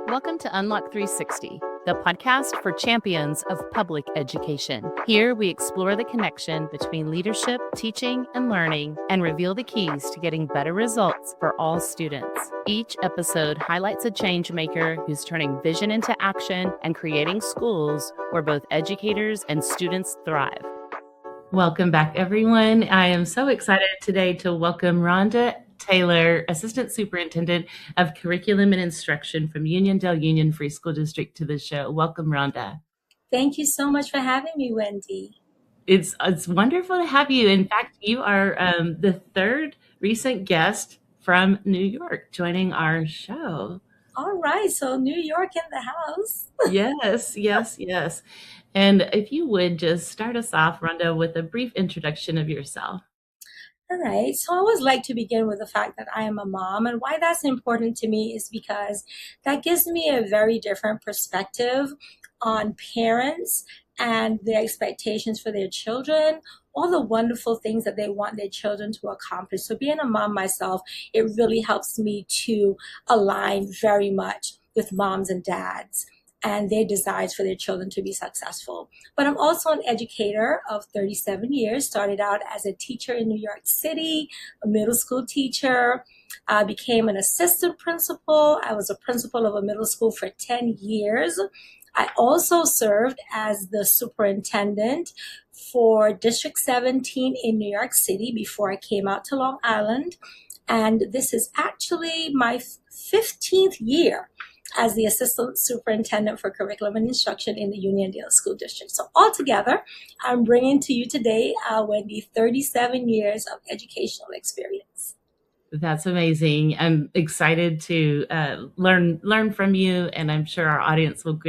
Welcome to Unlock 360, the podcast for champions of public education. Here we explore the connection between leadership, teaching, and learning, and reveal the keys to getting better results for all students. Each episode highlights a change maker who's turning vision into action and creating schools where both educators and students thrive. Welcome back, everyone. I am so excited today to welcome Rhonda Taylor, Assistant Superintendent of Curriculum and Instruction from Uniondale Union Free School District, to the show. Welcome, Rhonda. Thank you so much for having me, Wendy. It's wonderful to have you. In fact, you are the third recent guest from New York joining our show. All right, so New York in the house. Yes. And if you would just start us off, Rhonda, with a brief introduction of yourself. All right, so I always like to begin with the fact that I am a mom, and why that's important to me is because that gives me a very different perspective on parents and their expectations for their children, all the wonderful things that they want their children to accomplish. So being a mom myself, it really helps me to align very much with moms and dads and their desires for their children to be successful. But I'm also an educator of 37 years, started out as a teacher in New York City, a middle school teacher. I became an assistant principal. I was a principal of a middle school for 10 years. I also served as the superintendent for District 17 in New York City before I came out to Long Island. And this is actually my 15th year as the Assistant Superintendent for Curriculum and Instruction in the Uniondale School District. So altogether, I'm bringing to you today, Wendy, 37 years of educational experience. That's amazing. I'm excited to learn from you, and I'm sure our audience will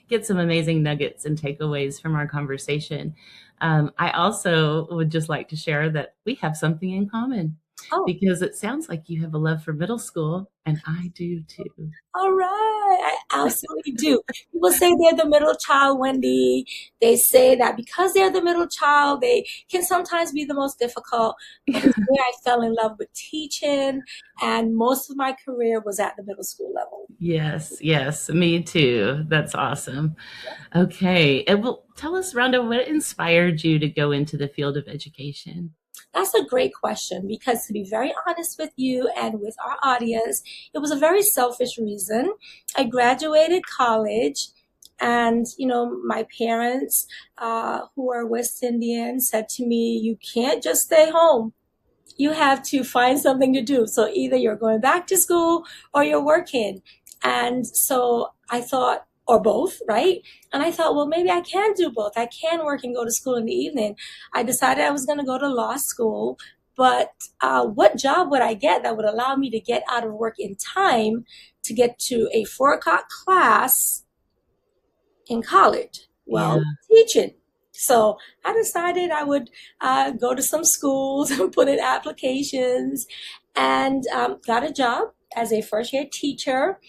get some amazing nuggets and takeaways from our conversation. I also would just like to share that we have something in common. Because it sounds like you have a love for middle school, and I do too. All right, I absolutely do. People say they're the middle child, Wendy. They say that because they're the middle child, they can sometimes be the most difficult. But it's where I fell in love with teaching, and most of my career was at the middle school level. Yes, me too. That's awesome. Okay, and well, tell us, Rhonda, what inspired you to go into the field of education? That's a great question, because to be very honest with you and with our audience, it was a very selfish reason. I graduated college, and, my parents, who are West Indian, said to me, you can't just stay home. You have to find something to do. So either you're going back to school or you're working. And so I thought, or both, right? And I thought, well, maybe I can do both. I can work and go to school in the evening. I decided I was going to go to law school, but what job would I get that would allow me to get out of work in time to get to a 4 o'clock class in college? Well, teaching. So I decided I would go to some schools and put in applications, and got a job as a first-year teacher,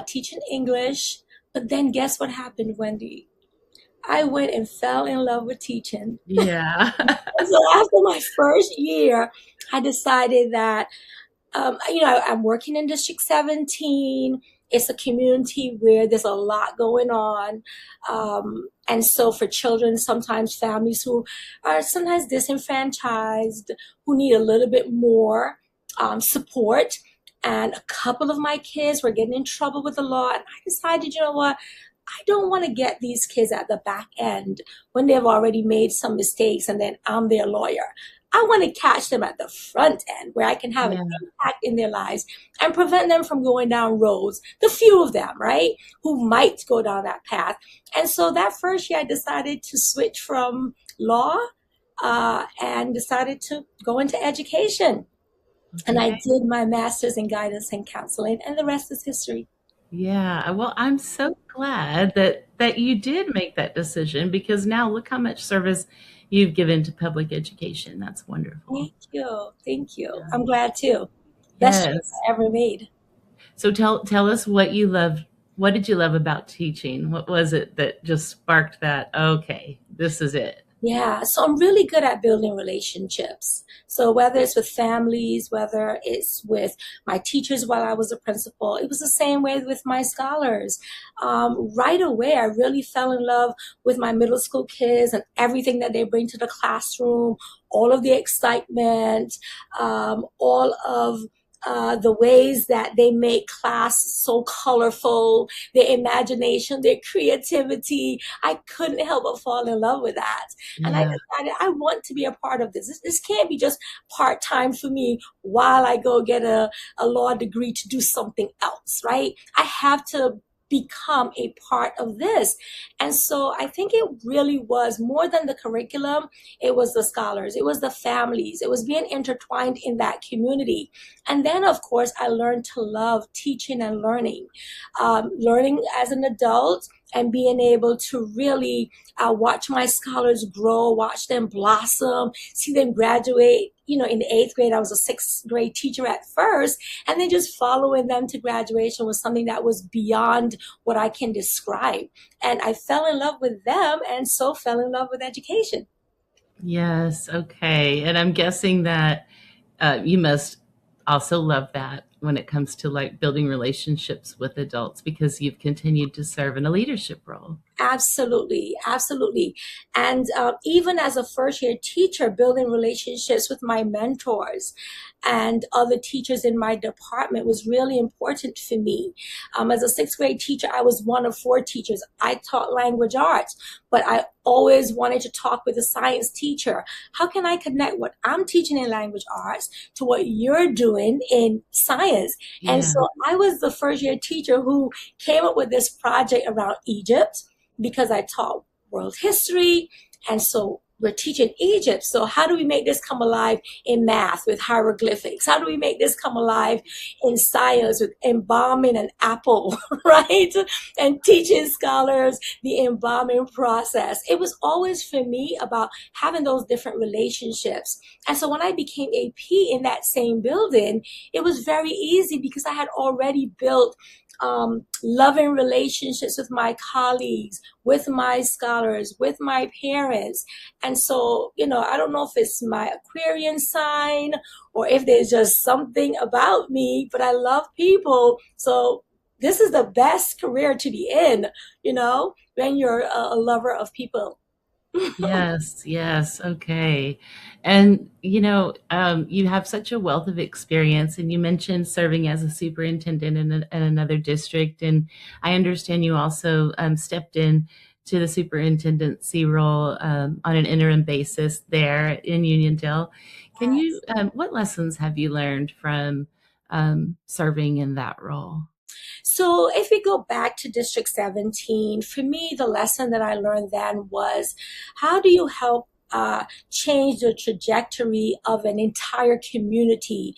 teaching English. But then guess what happened, Wendy? I went and fell in love with teaching. Yeah. So after my first year, I decided that, I'm working in District 17. It's a community where there's a lot going on. And so for children, sometimes families who are sometimes disenfranchised, who need a little bit more support. And a couple of my kids were getting in trouble with the law. And I decided, you know what? I don't want to get these kids at the back end when they've already made some mistakes and then I'm their lawyer. I want to catch them at the front end where I can have an impact in their lives and prevent them from going down roads, the few of them, right, who might go down that path. And so that first year I decided to switch from law and decided to go into education. Okay. And I did my master's in guidance and counseling, and the rest is history. Yeah, well, I'm so glad that you did make that decision, because now look how much service you've given to public education. That's wonderful. Thank you. I'm glad too. Best choice I ever made. So tell us what you love. What did you love about teaching? What was it that just sparked that, okay, this is it? Yeah, so I'm really good at building relationships. So whether it's with families, whether it's with my teachers while I was a principal, it was the same way with my scholars. Right away, I really fell in love with my middle school kids and everything that they bring to the classroom, all of the excitement, all of the ways that they make class so colorful, their imagination, their creativity. I couldn't help but fall in love with that. And I Yeah. decided I want to be a part of this. This can't be just part time for me while I go get a law degree to do something else, right? I have to become a part of this. And so I think it really was more than the curriculum. It was the scholars, it was the families, it was being intertwined in that community. And then, of course, I learned to love teaching and learning, learning as an adult and being able to really watch my scholars grow, watch them blossom, see them graduate. You know, in the 8th grade, I was a 6th grade teacher at first, and then just following them to graduation was something that was beyond what I can describe. And I fell in love with them, and so fell in love with education. Yes. Okay. And I'm guessing that you must also love that when it comes to like building relationships with adults because you've continued to serve in a leadership role. Absolutely, absolutely. And even as a first year teacher, building relationships with my mentors and other teachers in my department was really important for me. As a 6th grade teacher, I was one of 4 teachers. I taught language arts, but I always wanted to talk with a science teacher. How can I connect what I'm teaching in language arts to what you're doing in science? And Yeah. so I was the first year teacher who came up with this project around Egypt because I taught world history. And so we're teaching Egypt. So how do we make this come alive in math with hieroglyphics? How do we make this come alive in science with embalming an apple, right? And teaching scholars the embalming process. It was always for me about having those different relationships. And so when I became AP in that same building, it was very easy because I had already built loving relationships with my colleagues, with my scholars, with my parents. And so, you know, I don't know if it's my Aquarian sign or if there's just something about me, but I love people. So this is the best career to be in, you know, when you're a lover of people. Yes, yes, okay. And you have such a wealth of experience, and you mentioned serving as a superintendent in another district, and I understand you also stepped in to the superintendency role on an interim basis there in Uniondale. Can you, what lessons have you learned from serving in that role? So if we go back to District 17, for me, the lesson that I learned then was how do you help change the trajectory of an entire community?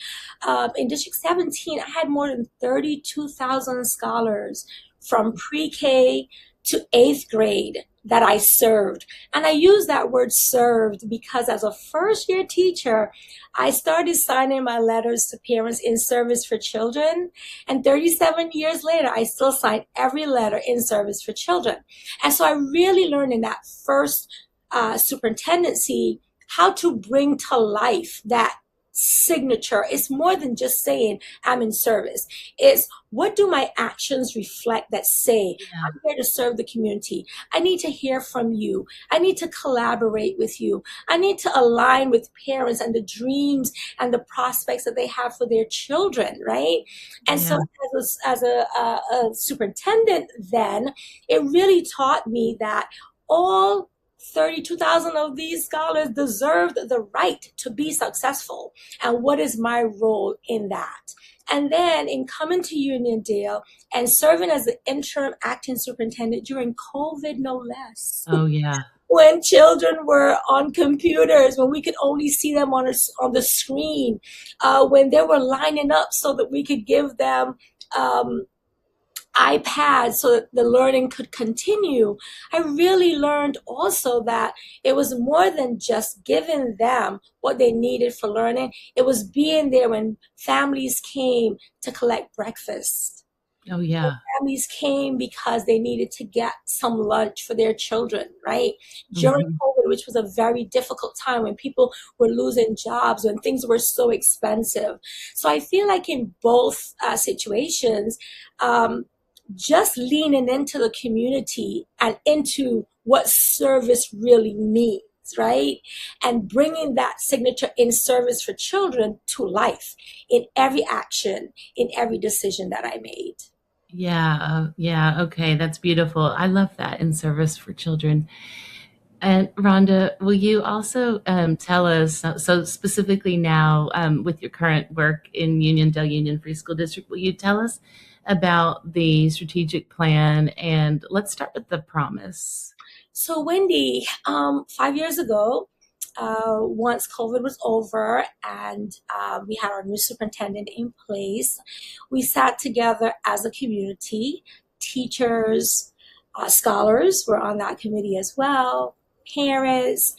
In District 17, I had more than 32,000 scholars from pre-K to 8th grade that I served. And I use that word served because as a first year teacher, I started signing my letters to parents in service for children. And 37 years later, I still sign every letter in service for children. And so I really learned in that first superintendency how to bring to life that signature. It's more than just saying I'm in service. It's what do my actions reflect that say Yeah, I'm here to serve the community. I need to hear from you. I need to collaborate with you. I need to align with parents and the dreams and the prospects that they have for their children, right? And so yeah, as a superintendent then, it really taught me that all 32,000 of these scholars deserved the right to be successful. And what is my role in that? And then in coming to Uniondale and serving as the interim acting superintendent during COVID, no less, oh yeah, when children were on computers, when we could only see them on the screen, when they were lining up so that we could give them iPads so that the learning could continue, I really learned also that it was more than just giving them what they needed for learning. It was being there when families came to collect breakfast. oh yeah. Families came because they needed to get some lunch for their children, right? During Mhm. COVID, which was a very difficult time when people were losing jobs, when things were so expensive. So I feel like in both situations, just leaning into the community and into what service really means, right? And bringing that signature in service for children to life in every action, in every decision that I made. Yeah, okay, that's beautiful. I love that, in service for children. And Rhonda, will you also tell us, so specifically now with your current work in Uniondale Union Free School District, will you tell us about the strategic plan? And let's start with the promise. So, Wendy, 5 years ago, once COVID was over and we had our new superintendent in place, we sat together as a community. Teachers, scholars were on that committee as well, parents,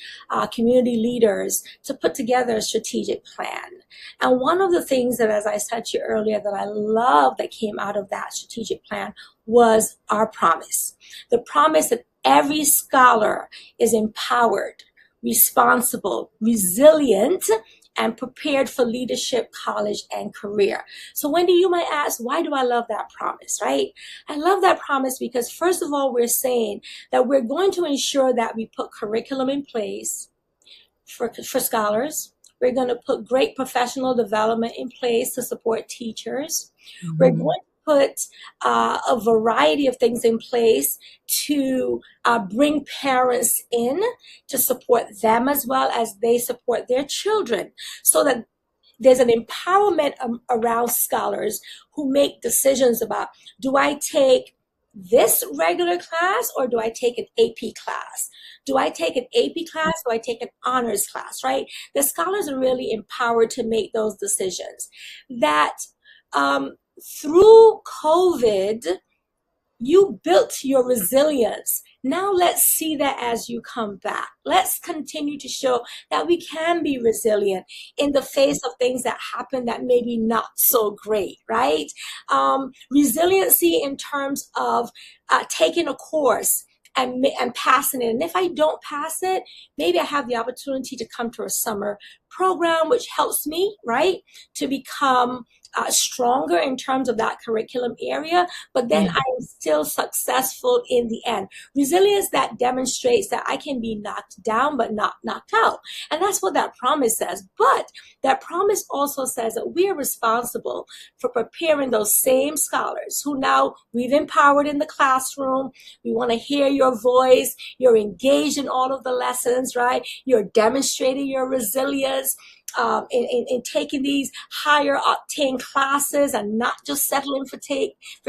community leaders, to put together a strategic plan. And one of the things that, as I said to you earlier, that I love that came out of that strategic plan was our promise. The promise that every scholar is empowered, responsible, resilient, and prepared for leadership, college, and career. So Wendy, you might ask, why do I love that promise, right? I love that promise because, first of all, we're saying that we're going to ensure that we put curriculum in place for scholars. We're going to put great professional development in place to support teachers. Mm-hmm. We're going to put a variety of things in place to bring parents in to support them as well as they support their children, so that there's an empowerment around scholars who make decisions about, do I take this regular class or do I take an AP class? Do I take an AP class? Do I take an honors class, right? The scholars are really empowered to make those decisions. That through COVID, you built your resilience. Now let's see that as you come back. Let's continue to show that we can be resilient in the face of things that happen that maybe not so great, right? Resiliency in terms of taking a course and passing it. And if I don't pass it, maybe I have the opportunity to come to a summer program, which helps me, right, to become stronger in terms of that curriculum area, but then I am still successful in the end. Resilience that demonstrates that I can be knocked down, but not knocked out. And that's what that promise says. But that promise also says that we are responsible for preparing those same scholars who now we've empowered in the classroom. We want to hear your voice. You're engaged in all of the lessons, right? You're demonstrating your resilience. In taking these higher octane classes and not just settling for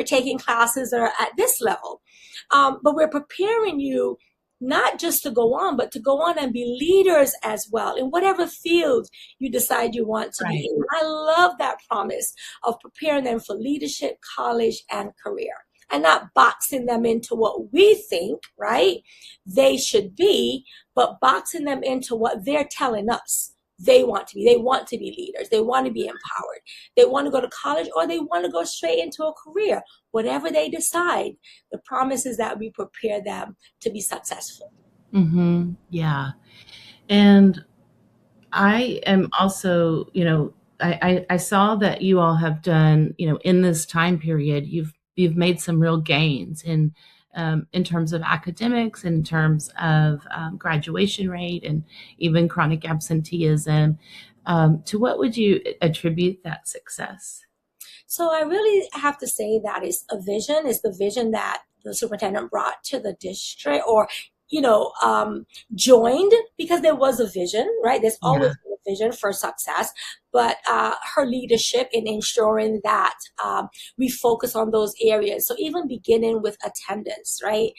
taking classes that are at this level. But we're preparing you not just to go on, but to go on and be leaders as well in whatever field you decide you want to be in. I love that promise of preparing them for leadership, college, and career. And not boxing them into what we think, right, they should be, but boxing them into what they're telling us they want to be. They want to be leaders. They want to be empowered. They want to go to college, or they want to go straight into a career. Whatever they decide, the promise is that we prepare them to be successful. Mm-hmm. Yeah. And I am also, I saw that you all have done, in this time period, you've made some real gains in terms of academics, in terms of graduation rate, and even chronic absenteeism. To what would you attribute that success? So I really have to say that is the vision that the superintendent brought to the district, or joined, because there was a vision, right? There's always been a vision for success, but her leadership in ensuring that we focus on those areas. So even beginning with attendance, right?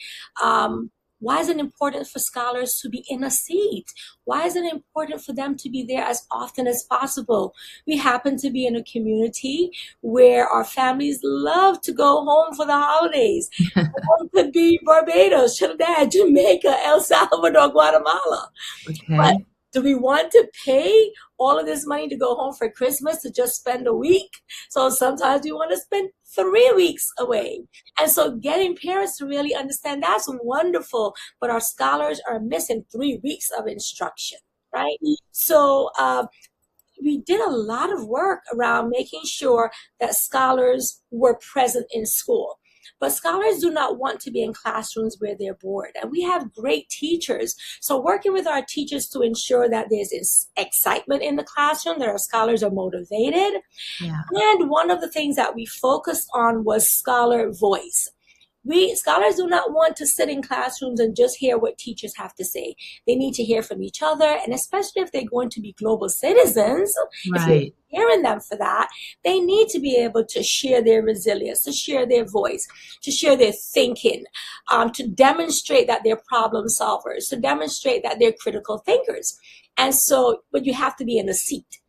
Why is it important for scholars to be in a seat? Why is it important for them to be there as often as possible? We happen to be in a community where our families love to go home for the holidays. Home could be Barbados, Trinidad, Jamaica, El Salvador, Guatemala. Okay. But do we want to pay all of this money to go home for Christmas to just spend a week? So sometimes we want to spend 3 weeks away. And so getting parents to really understand that's wonderful, but our scholars are missing 3 weeks of instruction, right? So we did a lot of work around making sure that scholars were present in school. But scholars do not want to be in classrooms where they're bored. And we have great teachers. So working with our teachers to ensure that there's excitement in the classroom, that our scholars are motivated. Yeah. And one of the things that we focused on was scholar voice. Scholars do not want to sit in classrooms and just hear what teachers have to say. They need to hear from each other, and especially if they're going to be global citizens, if you're hearing them for that, they need to be able to share their resilience, to share their voice, to share their thinking, to demonstrate that they're problem solvers, to demonstrate that they're critical thinkers. And so, but you have to be in a seat.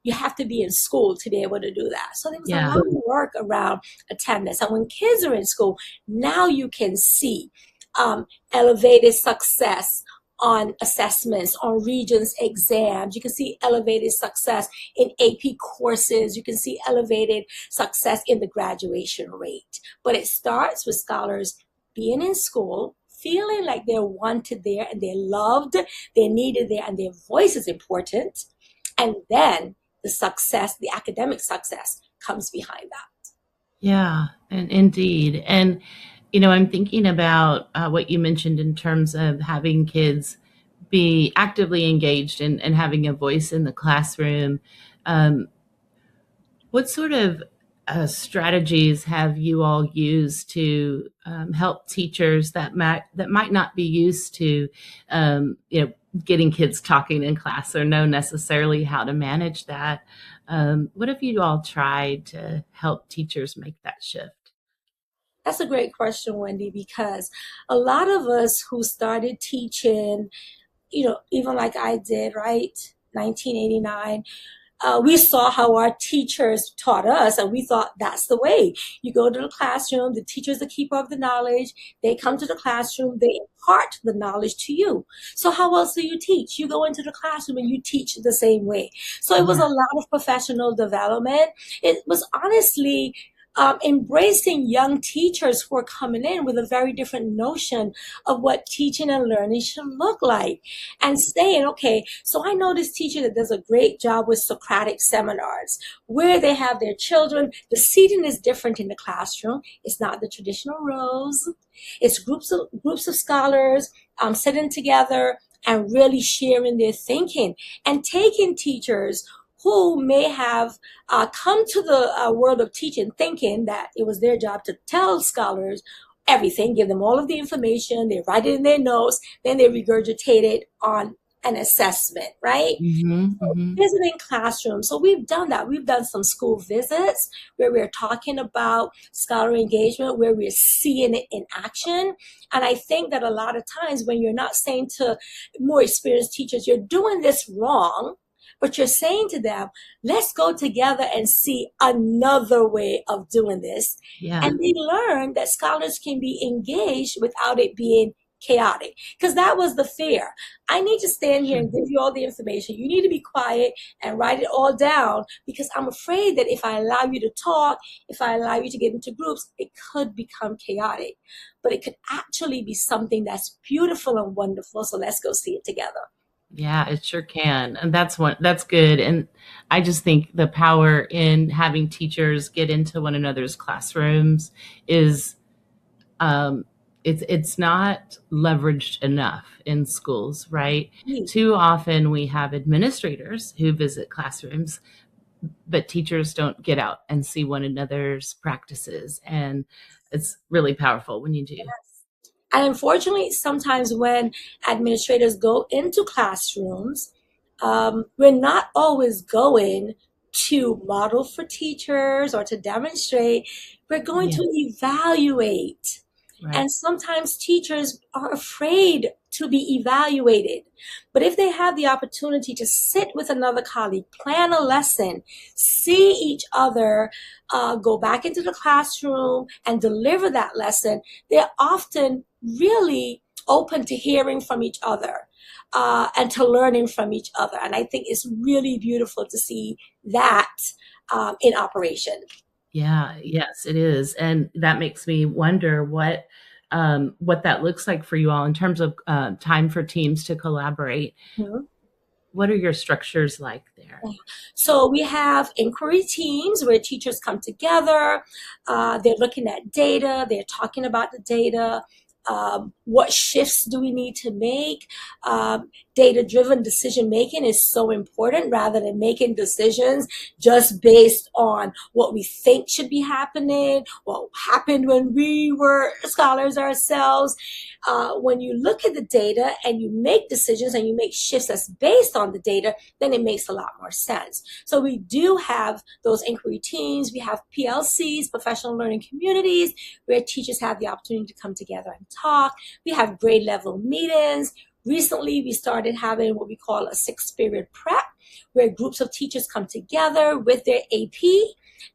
You have to be in school to be able to do that. So there was a lot of work around attendance. And when kids are in school, now you can see elevated success on assessments, on Regents exams. You can see elevated success in AP courses. You can see elevated success in the graduation rate. But it starts with scholars being in school, feeling like they're wanted there and they're loved, they're needed there, and their voice is important. And then the success, the academic success, comes behind that. Yeah, and indeed. And, you know, I'm thinking about what you mentioned in terms of having kids be actively engaged and having a voice in the classroom. What sort of strategies have you all used to help teachers that might not be used to, getting kids talking in class or know necessarily how to manage that? What have you all tried to help teachers make that shift? That's a great question, Wendy, because a lot of us who started teaching, even like I did, right, 1989, we saw how our teachers taught us, and we thought that's the way. You go to the classroom, the teacher's the keeper of the knowledge. They come to the classroom, they impart the knowledge to you. So how else do you teach? You go into the classroom and you teach the same way. So it was a lot of professional development. It was honestly embracing young teachers who are coming in with a very different notion of what teaching and learning should look like, and saying, okay, so I know this teacher that does a great job with Socratic seminars where they have their children. The seating is different in the classroom. It's not the traditional rows. It's groups of scholars sitting together and really sharing their thinking, and taking teachers who may have come to the world of teaching thinking that it was their job to tell scholars everything, give them all of the information, they write it in their notes, then they regurgitate it on an assessment, right? Visiting classrooms. So we've done that. We've done some school visits where we're talking about scholarly engagement, where we're seeing it in action. And I think that a lot of times when you're not saying to more experienced teachers, you're doing this wrong, but you're saying to them, let's go together and see another way of doing this. Yeah. And they learn that scholars can be engaged without it being chaotic. Because that was the fear. I need to stand here and give you all the information. You need to be quiet and write it all down, because I'm afraid that if I allow you to talk, if I allow you to get into groups, it could become chaotic. But it could actually be something that's beautiful and wonderful. So let's go see it together. Yeah, it sure can. And that's good. And I just think the power in having teachers get into one another's classrooms is it's not leveraged enough in schools, right? Too often we have administrators who visit classrooms, but teachers don't get out and see one another's practices. And it's really powerful when you do. Yes. And unfortunately, sometimes when administrators go into classrooms, we're not always going to model for teachers or to demonstrate. We're going to evaluate. Right. And sometimes teachers are afraid to be evaluated. But if they have the opportunity to sit with another colleague, plan a lesson, see each other, go back into the classroom and deliver that lesson, they're often really open to hearing from each other and to learning from each other. And I think it's really beautiful to see that in operation. Yeah, yes, it is. And that makes me wonder what that looks like for you all in terms of time for teams to collaborate. Mhm. What are your structures like there? So we have inquiry teams where teachers come together. They're looking at data. They're talking about the data. What shifts do we need to make? Data-driven decision making is so important rather than making decisions just based on what we think should be happening, what happened when we were scholars ourselves. When you look at the data and you make decisions and you make shifts that's based on the data, then it makes a lot more sense. So we do have those inquiry teams. We have PLCs, professional learning communities, where teachers have the opportunity to come together and talk. We have grade level meetings. Recently, we started having what we call a 6-period prep, where groups of teachers come together with their AP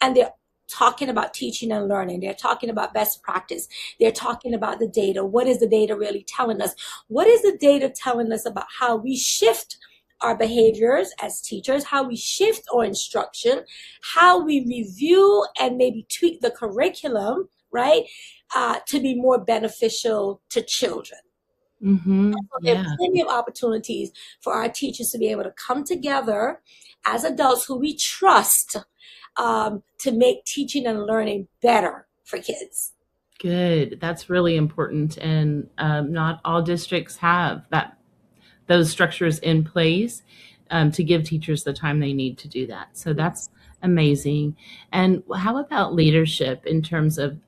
and they're talking about teaching and learning. They're talking about best practice. They're talking about the data. What is the data really telling us? What is the data telling us about how we shift our behaviors as teachers, how we shift our instruction, how we review and maybe tweak the curriculum, right, to be more beneficial to children. Mm-hmm. So there are Yeah. plenty of opportunities for our teachers to be able to come together as adults who we trust to make teaching and learning better for kids. Good. That's really important. And not all districts have those structures in place to give teachers the time they need to do that. So that's amazing. And how about leadership in terms of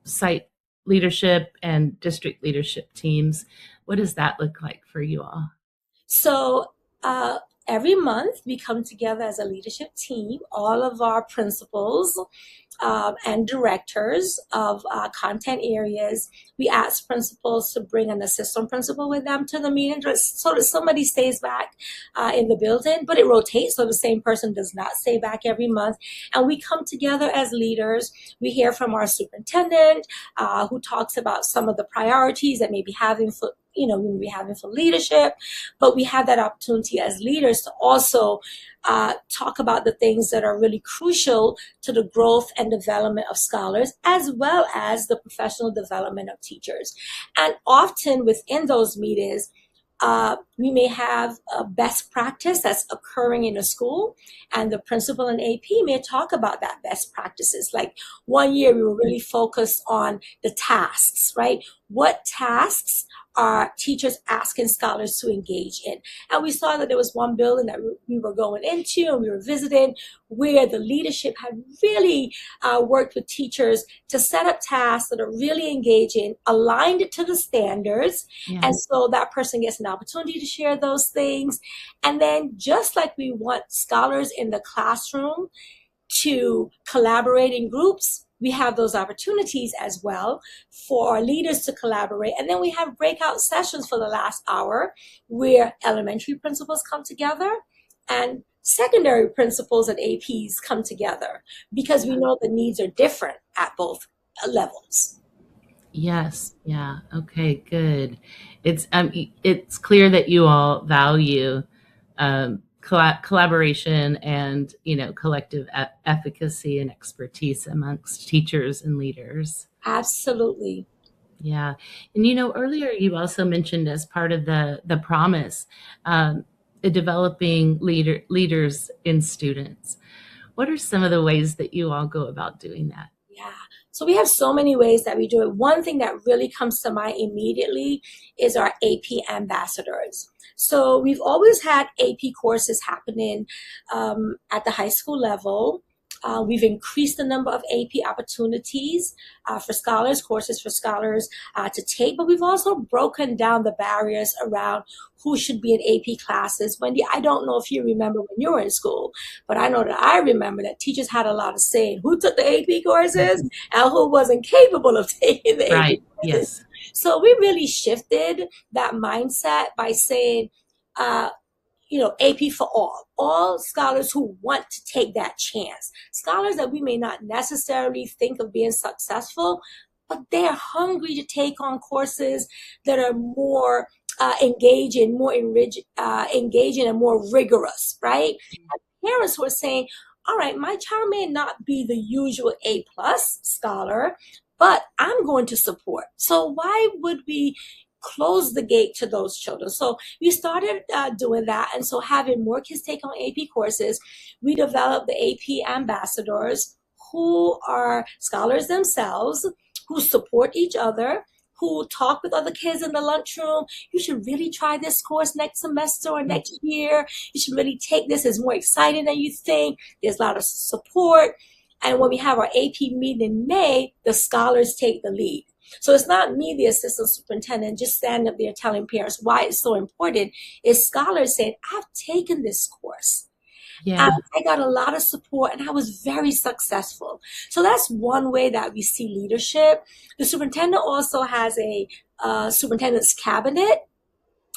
site leadership and district leadership teams? What does that look like for you all? So every month we come together as a leadership team, all of our principals and directors of content areas. We ask principals to bring an assistant principal with them to the meeting so that somebody stays back in the building, but it rotates so the same person does not stay back every month. And we come together as leaders. We hear from our superintendent who talks about some of the priorities that may be having for leadership, but we have that opportunity as leaders to also talk about the things that are really crucial to the growth and development of scholars, as well as the professional development of teachers. And often within those meetings, we may have a best practice that's occurring in a school, and the principal and AP may talk about that best practices. Like one year, we were really focused on the tasks, right? What tasks are teachers asking scholars to engage in? And we saw that there was one building that we were going into and we were visiting where the leadership had really worked with teachers to set up tasks that are really engaging, aligned to the standards. Yeah. And so that person gets an opportunity to share those things. And then just like we want scholars in the classroom to collaborate in groups, we have those opportunities as well for our leaders to collaborate. And then we have breakout sessions for the last hour where elementary principals come together and secondary principals and APs come together, because we know the needs are different at both levels. Yes. Yeah. Okay. Good. It's clear that you all value collaboration and collective efficacy and expertise amongst teachers and leaders. Absolutely. Yeah. And earlier you also mentioned as part of the promise, developing leaders in students. What are some of the ways that you all go about doing that? Yeah. So we have so many ways that we do it. One thing that really comes to mind immediately is our AP ambassadors. So we've always had AP courses happening at the high school level. We've increased the number of AP opportunities for scholars, courses for scholars to take, but we've also broken down the barriers around who should be in AP classes. Wendy, I don't know if you remember when you were in school, but I know that I remember that teachers had a lot of say in who took the AP courses and who wasn't capable of taking the Right. AP courses. Yes. So we really shifted that mindset by saying, AP for all scholars who want to take that chance. Scholars that we may not necessarily think of being successful, but they're hungry to take on courses that are more engaging, more engaging and more rigorous, right? And parents who are saying, all right, my child may not be the usual A plus scholar, but I'm going to support. So why would we close the gate to those children? So we started doing that. And so having more kids take on AP courses, we developed the AP ambassadors who are scholars themselves, who support each other, who talk with other kids in the lunchroom. You should really try this course next semester or next year. You should really take this. It's more exciting than you think. There's a lot of support. And when we have our AP meeting in May, the scholars take the lead. So it's not me, the assistant superintendent, just standing up there telling parents why it's so important. It's scholars saying, I've taken this course. Yeah. And I got a lot of support and I was very successful. So that's one way that we see leadership. The superintendent also has a superintendent's cabinet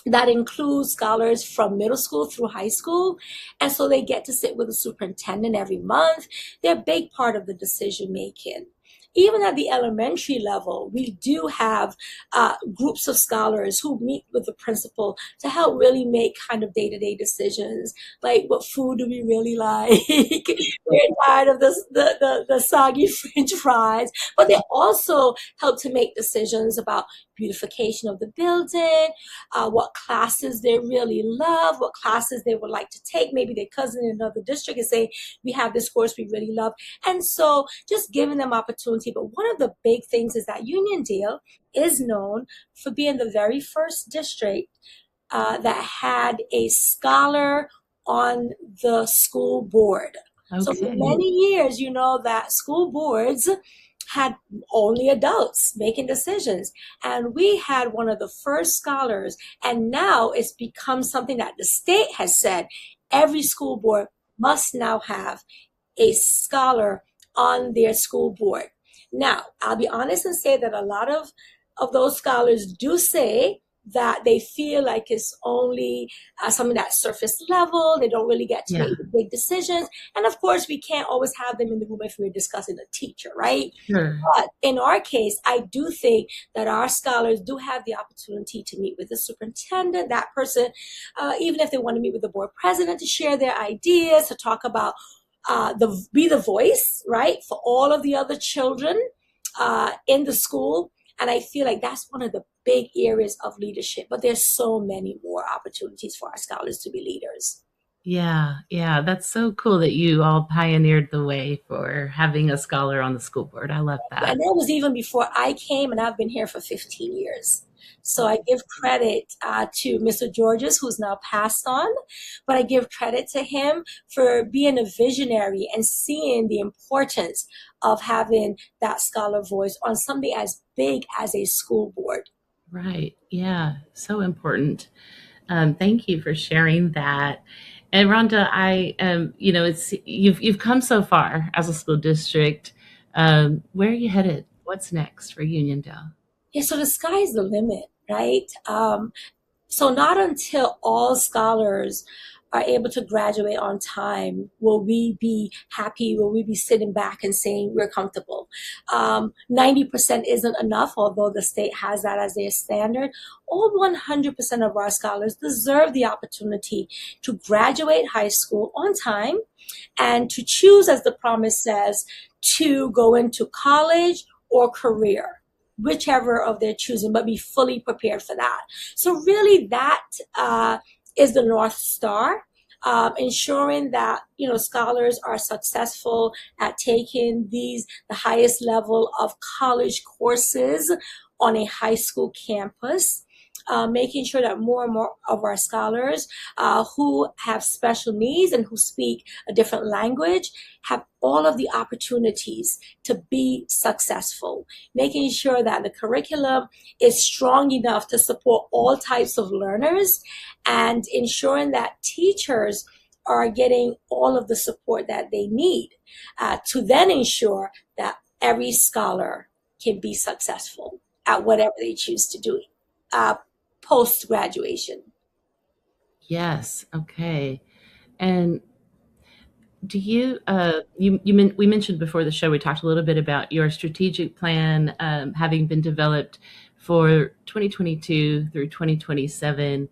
that includes scholars from middle school through high school. And so they get to sit with the superintendent every month. They're a big part of the decision making. Even at the elementary level, we do have groups of scholars who meet with the principal to help really make kind of day-to-day decisions, like what food do we really like? We're tired of the soggy French fries. But they also help to make decisions about beautification of the building, what classes they really love, what classes they would like to take. Maybe their cousin in another district is saying, we have this course we really love. And so just giving them opportunity. But one of the big things is that Uniondale is known for being the very first district that had a scholar on the school board. Okay. So for many years, you know that school boards had only adults making decisions. And we had one of the first scholars, and now it's become something that the state has said every school board must now have a scholar on their school board. Now, I'll be honest and say that a lot of those scholars do say that they feel like it's only something that's surface level. They don't really get to make big decisions. And of course, we can't always have them in the room if we're discussing a teacher, right? Sure. But in our case, I do think that our scholars do have the opportunity to meet with the superintendent, that person, even if they want to meet with the board president to share their ideas, to talk about be the voice, right, for all of the other children in the school. And I feel like that's one of the big areas of leadership, but there's so many more opportunities for our scholars to be leaders. Yeah, that's so cool that you all pioneered the way for having a scholar on the school board. I love that. And that was even before I came, and I've been here for 15 years. So I give credit to Mr. Georges, who's now passed on, but I give credit to him for being a visionary and seeing the importance of having that scholar voice on something as big as a school board. Right. Yeah. So important. Thank you for sharing that. And Rhonda, it's you've come so far as a school district. Where are you headed? What's next for Uniondale? Yeah, so the sky's the limit, right? So not until all scholars are able to graduate on time will we be happy, will we be sitting back and saying we're comfortable. 90% isn't enough, although the state has that as their standard. All 100% of our scholars deserve the opportunity to graduate high school on time and to choose, as the promise says, to go into college or career, whichever of their choosing, but be fully prepared for that. So really that is the North Star, ensuring that, scholars are successful at taking the highest level of college courses on a high school campus. Making sure that more and more of our scholars who have special needs and who speak a different language have all of the opportunities to be successful. Making sure that the curriculum is strong enough to support all types of learners, and ensuring that teachers are getting all of the support that they need to then ensure that every scholar can be successful at whatever they choose to do post-graduation. Yes. Okay. And do you, we mentioned before the show, we talked a little bit about your strategic plan having been developed for 2022 through 2027.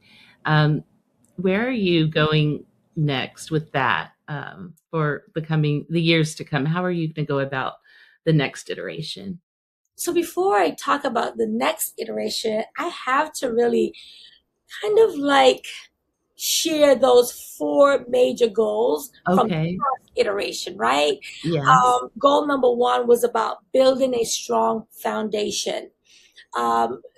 Where are you going next with that? for the years to come? How are you going to go about the next iteration? So before I talk about the next iteration, I have to really kind of like share those 4 major goals from the Okay. first iteration, right? Yes. Goal number 1 was about building a strong foundation.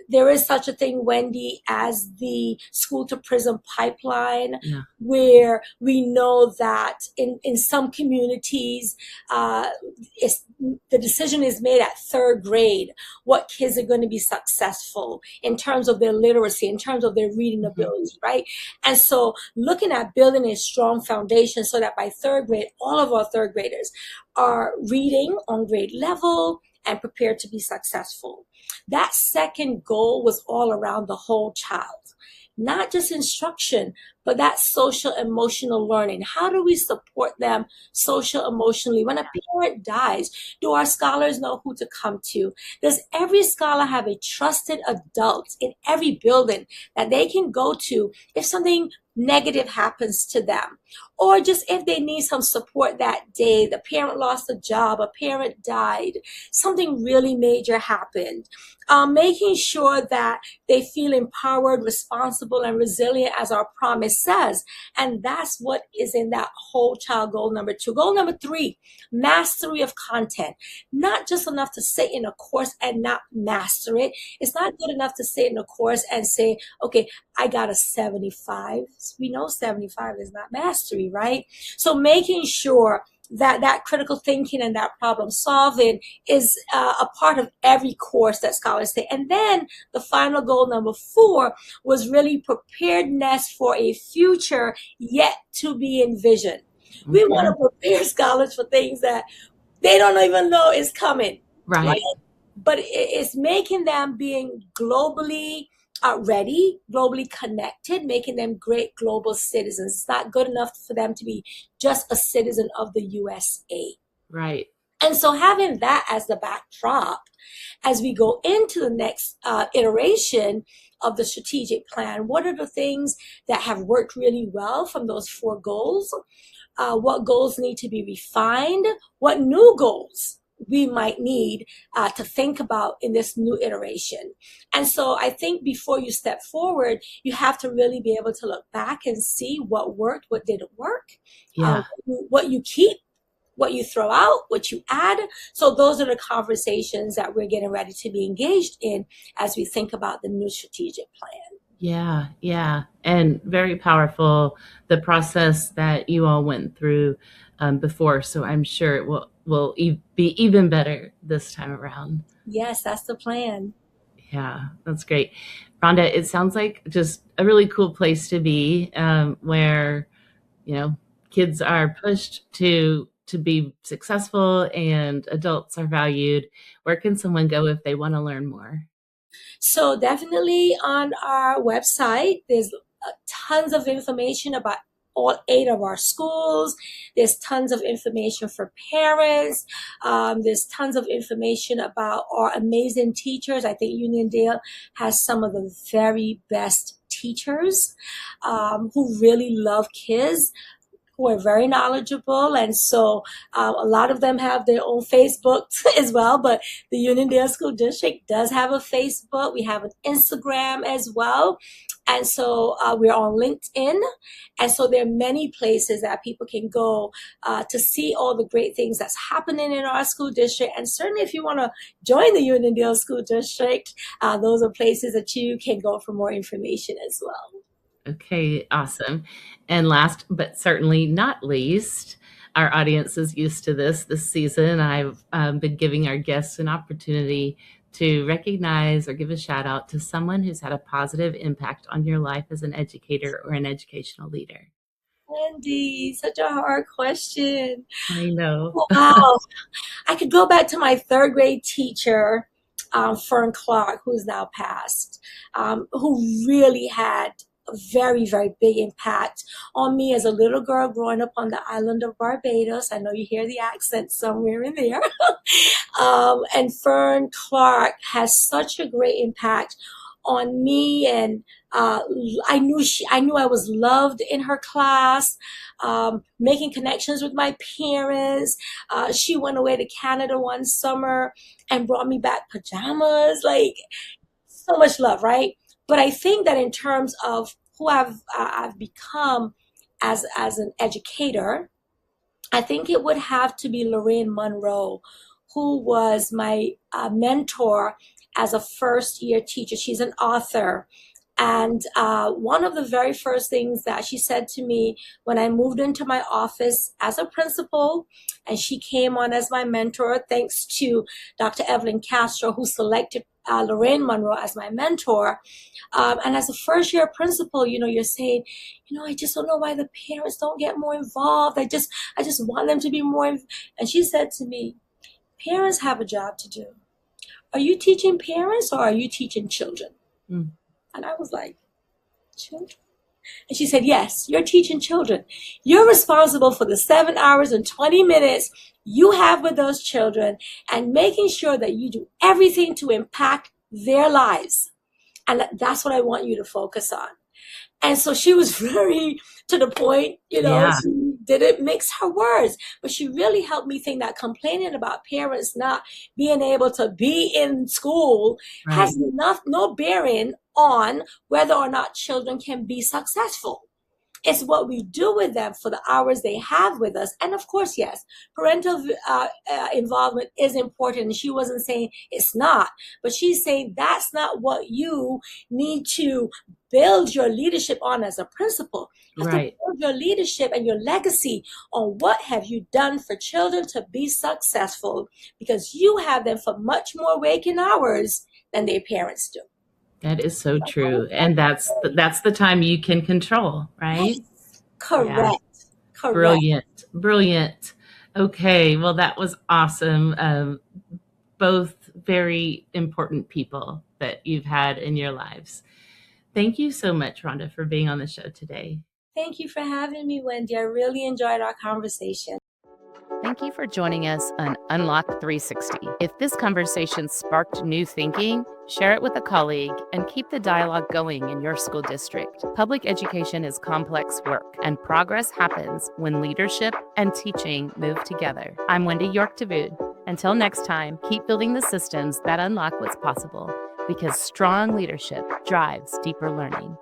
There is such a thing, Wendy, as the school to prison pipeline, Yeah. where we know that in some communities, the decision is made at 3rd grade what kids are going to be successful in terms of their literacy, in terms of their reading ability, right? And so looking at building a strong foundation so that by 3rd grade, all of our 3rd graders are reading on grade level and prepared to be successful. That second goal was all around the whole child, not just instruction, but that social emotional learning. How do we support them social emotionally? When a parent dies, do our scholars know who to come to? Does every scholar have a trusted adult in every building that they can go to if something negative happens to them? Or just if they need some support that day, the parent lost a job, a parent died, something really major happened. Making sure that they feel empowered, responsible, and resilient as our promise says. And that's what is in that whole child goal number 2. Goal number 3, mastery of content. Not just enough to sit in a course and not master it. It's not good enough to sit in a course and say, okay, I got a 75. We know 75 is not mastery, right? So making sure that critical thinking and that problem solving is a part of every course that scholars take. And then the final goal, number 4, was really preparedness for a future yet to be envisioned. Okay. We want to prepare scholars for things that they don't even know is coming. Right? But it's making them being globally ready, globally connected, making them great global citizens. It's not good enough for them to be just a citizen of the USA. Right. And so having that as the backdrop, as we go into the next iteration of the strategic plan, what are the things that have worked really well from those 4 goals? What goals need to be refined? What new goals we might need to think about in this new iteration? And so I think before you step forward, you have to really be able to look back and see what worked, what didn't work, what you keep, what you throw out, what you add. So those are the conversations that we're getting ready to be engaged in as we think about the new strategic plan. Yeah. And very powerful, the process that you all went through before. So I'm sure it will be even better this time around. Yes, that's the plan. Yeah, that's great. Rhonda, it sounds like just a really cool place to be, where, kids are pushed to be successful and adults are valued. Where can someone go if they want to learn more? So definitely on our website, there's tons of information about all 8 of our schools. There's tons of information for parents. There's tons of information about our amazing teachers. I think Uniondale has some of the very best teachers who really love kids, who are very knowledgeable. And so a lot of them have their own Facebook as well, but the Uniondale School District does have a Facebook. We have an Instagram as well. And so we're on LinkedIn. And so there are many places that people can go to see all the great things that's happening in our school district. And certainly if you want to join the Uniondale School District, those are places that you can go for more information as well. Okay, awesome. And last but certainly not least, our audience is used to this season. I've been giving our guests an opportunity to recognize or give a shout out to someone who's had a positive impact on your life as an educator or an educational leader. Wendy, such a hard question. I know. Wow. I could go back to my 3rd grade teacher, Fern Clark, who's now passed, who really had a very, very big impact on me as a little girl growing up on the island of Barbados. I know you hear the accent somewhere in there. And Fern Clark has such a great impact on me, and I knew I was loved in her class. Making connections with my parents. She went away to Canada one summer and brought me back pajamas. Like, so much love, right? But I think that in terms of who I've become as an educator, I think it would have to be Lorraine Monroe, who was my mentor as a first year teacher. She's an author. And one of the very first things that she said to me when I moved into my office as a principal, and she came on as my mentor, thanks to Dr. Evelyn Castro, who selected Lorraine Monroe as my mentor. And as a first year principal, you're saying, I just don't know why the parents don't get more involved. I just want them to be more. And she said to me, parents have a job to do. Are you teaching parents or are you teaching children? Mm. And I was like, children? And she said, yes, you're teaching children. You're responsible for the 7 hours and 20 minutes you have with those children and making sure that you do everything to impact their lives. And that's what I want you to focus on. And so she was very to the point, Yeah. She didn't mix her words, but she really helped me think that complaining about parents not being able to be in school has no bearing on whether or not children can be successful. It's what we do with them for the hours they have with us. And of course, yes, parental involvement is important. And she wasn't saying it's not, but she's saying that's not what you need to build your leadership on as a principal. You have to build your leadership and your legacy on what have you done for children to be successful, because you have them for much more waking hours than their parents do. That is so true. And that's the time you can control, right? Correct. Yeah. Correct. Brilliant. Okay. Well, that was awesome. Both very important people that you've had in your lives. Thank you so much, Rhonda, for being on the show today. Thank you for having me, Wendy. I really enjoyed our conversation. Thank you for joining us on Unlock 360. If this conversation sparked new thinking, share it with a colleague and keep the dialogue going in your school district. Public education is complex work, and progress happens when leadership and teaching move together. I'm Wendy York Davoud. Until next time, keep building the systems that unlock what's possible, because strong leadership drives deeper learning.